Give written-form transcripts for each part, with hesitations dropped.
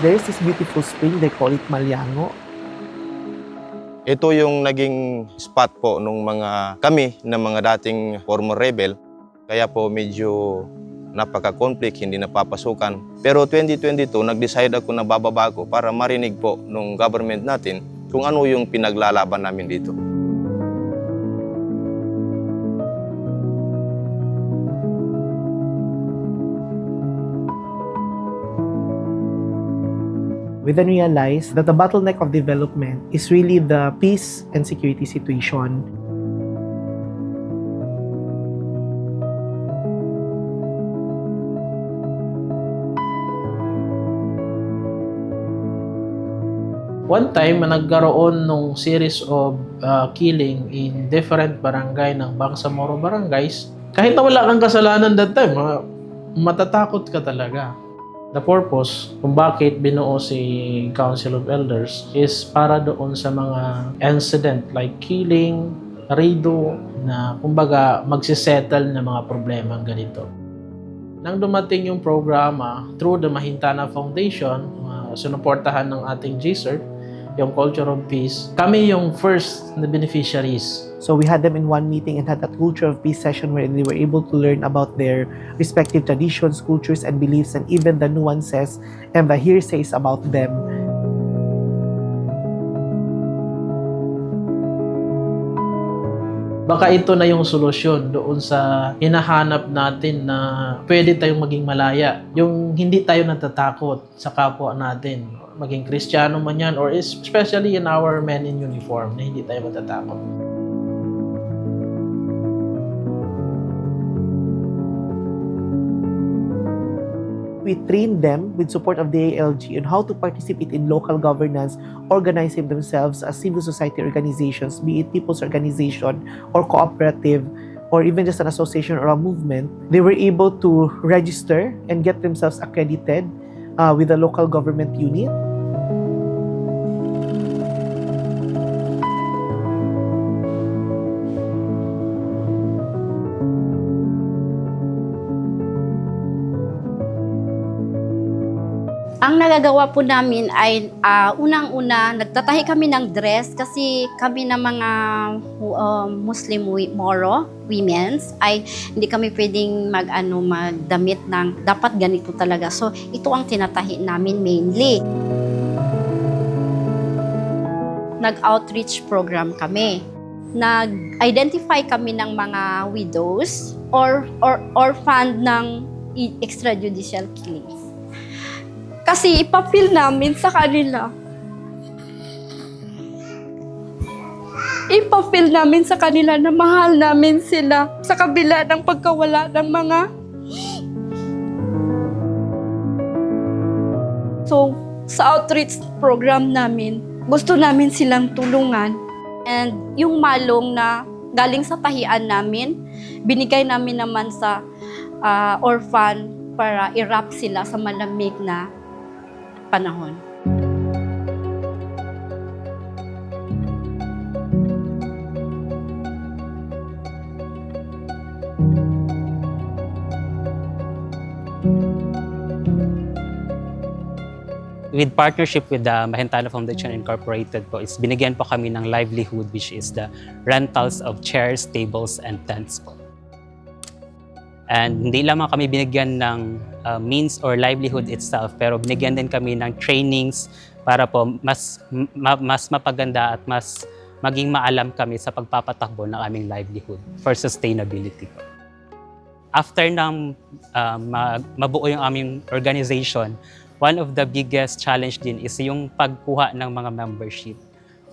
there's this beautiful spring, they call it Malyango. Ito yung naging spot po nung kami na mga dating former rebel. Kaya po medyo napaka-conflict, hindi napapasukan. Pero 2022, nag-decide ako na bababa ko para marinig po nung government natin kung ano yung pinaglalaban namin dito. We then realized that the bottleneck of development is really the peace and security situation. One time, nagkaroon nung series of killing in different barangay ng Bangsamoro barangays. Kahit na wala kang kasalanan that time, matatakot ka talaga. The purpose kung bakit binuo si Council of Elders is para doon sa mga incident like killing, rido, na kumbaga magsisettle na mga problema ganito. Nang dumating yung programa through the Mahintana Foundation, sinuportahan ng ating GSERT, yung Culture of Peace, kami yung first na beneficiaries. So we had them in one meeting and had that Culture of Peace session where they were able to learn about their respective traditions, cultures, and beliefs, and even the nuances and the hearsays about them. Baka ito na yung solusyon doon sa hinahanap natin na pwede tayong maging malaya. Yung hindi tayo natatakot sa kapwa natin. Maging Kristiyano man yan or especially in our men in uniform na hindi tayo matatakot. We trained them with support of the ALG on how to participate in local governance, organizing themselves as civil society organizations, be it people's organization or cooperative, or even just an association or a movement. They were able to register and get themselves accredited with a local government unit. Ang nagagawa po namin ay unang-una, nagtatahi kami ng dress kasi kami na mga Muslim Moro women's ay hindi kami pwedeng magdamit ng dapat ganito talaga. So ito ang tinatahi namin mainly. Nag-outreach program kami. Nag-identify kami ng mga widows or orphan ng extrajudicial killings. Kasi ipapil namin sa kanila. Ipapil namin sa kanila na mahal namin sila sa kabila ng pagkawala ng mga. So, sa outreach program namin, gusto namin silang tulungan. And yung malong na galing sa tahian namin, binigay namin naman sa orphan para i-wrap sila sa malamig na panahon. With partnership with the Mahintana Foundation Incorporated po, is binigyan po kami ng livelihood, which is the rentals of chairs, tables, and tents po. And hindi lamang kami binigyan ng means or livelihood itself, pero binigyan din kami ng trainings para po mas mapaganda at mas maging maalam kami sa pagpapatakbo ng aming livelihood for sustainability po. After nang mabuo yung aming organization, one of the biggest challenge din is yung pagkuha ng mga membership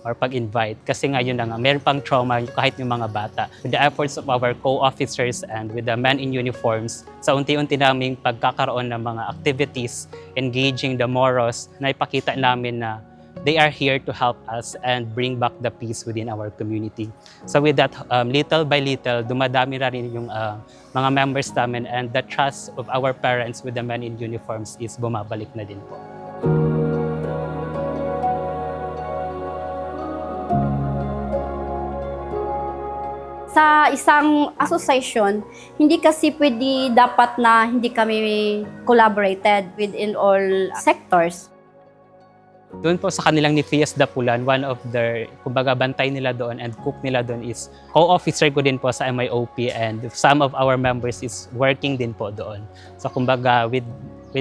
or pag-invite. Kasi ngayon na nga, meron pang trauma kahit yung mga bata. With the efforts of our co-officers and with the men in uniforms, sa unti-unti naming pagkakaroon ng mga activities, engaging the Moros, na ipakita namin na they are here to help us and bring back the peace within our community. So with that, little by little, dumadami na rin yung mga members namin, and the trust of our parents with the men in uniforms is bumabalik na din po. Sa isang association, hindi kasi pwede dapat na hindi kami collaborated within all sectors. Doon po sa kanilang ni Fias Dapulan, one of their, kumbaga, bantay nila doon and cook nila doon is co-officer ko din po sa MIOP, and some of our members is working din po doon. So kumbaga, with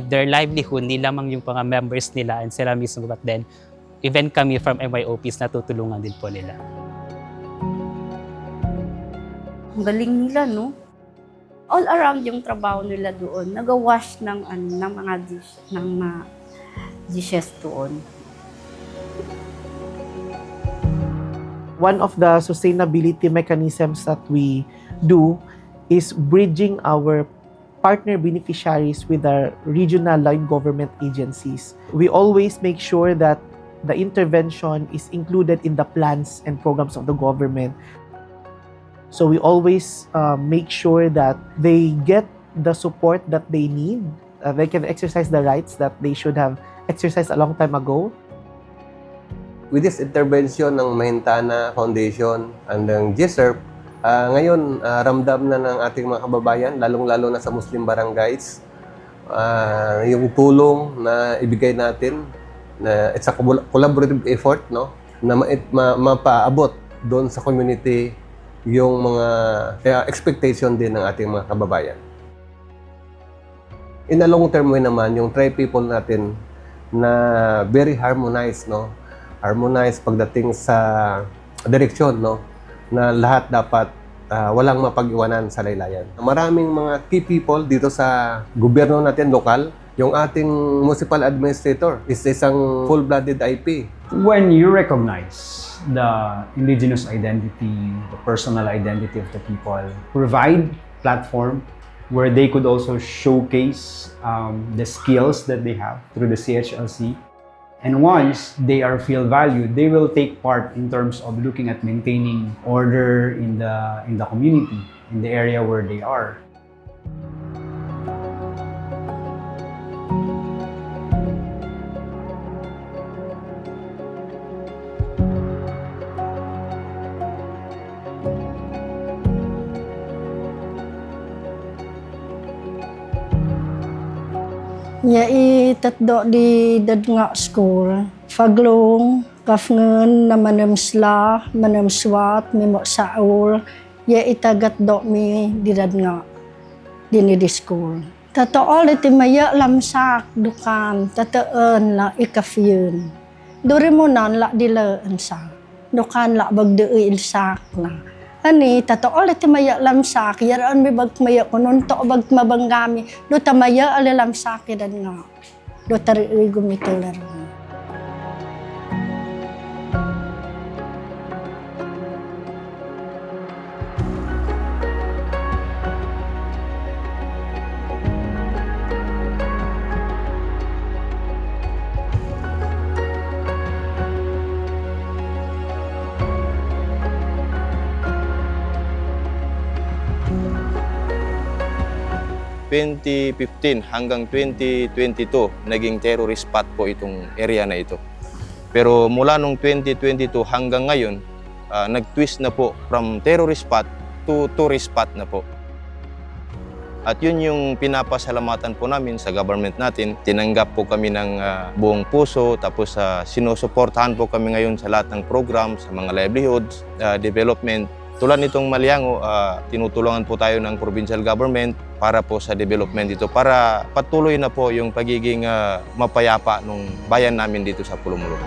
their livelihood, hindi lamang yung mga members nila and sila mismo, but then even kami from MIOPs natutulungan din po nila. Ang galing nila, no? All around yung trabaho nila doon. Nag-wash ng mga dishes doon. One of the sustainability mechanisms that we do is bridging our partner beneficiaries with our regional line government agencies. We always make sure that the intervention is included in the plans and programs of the government. So we always make sure that they get the support that they need. They can exercise the rights that they should have exercised a long time ago. With this intervention ng Mahintana Foundation and ng GSERP, ngayon ramdam na ng ating mga kababayan, lalong-lalo na sa Muslim barangays, yung tulong na ibigay natin, na it's a collaborative effort, no, na mapaabot doon sa community yung mga expectation din ng ating mga kababayan. In a long term way naman, yung tribe people natin na very harmonized, no? Harmonized pagdating sa direksyon, no? Na lahat dapat walang mapag-iwanan sa laylayan. Maraming mga key people dito sa gobyerno natin lokal. Yung ating municipal administrator is isang full-blooded IP. When you recognize the indigenous identity, the personal identity of the people, provide platform where they could also showcase the skills that they have through the CHLC. And once they feel valued, they will take part in terms of looking at maintaining order in the community, in the area where they are. Ya tatdo di dadnga school. Faglong, kafngen na manamsla, manamswat, mimo saul. Ya itagat do mi di dadnga di school. Tatool iti maya lamsak dukan, tataan la ikafyun. Duri mo nan la dilaan sa. Dukan la bagdui ilsak na. Ani tatool iti maya lamsak, yaraan mi bag maya kunon to bag mabanggami, do tamaya ali lamsak idan nga. Do tari gumitular. Noong 2015 hanggang 2022, naging terrorist spot po itong area na ito. Pero mula nung 2022 hanggang ngayon, nag-twist na po from terrorist spot to tourist spot na po. At yun yung pinapasalamatan po namin sa government natin. Tinanggap po kami ng buong puso, tapos sinusuportahan po kami ngayon sa lahat ng program, sa mga livelihoods, development. Tulad nitong Maliango, tinutulungan po tayo ng provincial government para po sa development dito, para patuloy na po yung pagiging mapayapa ng bayan namin dito sa Pulumulok.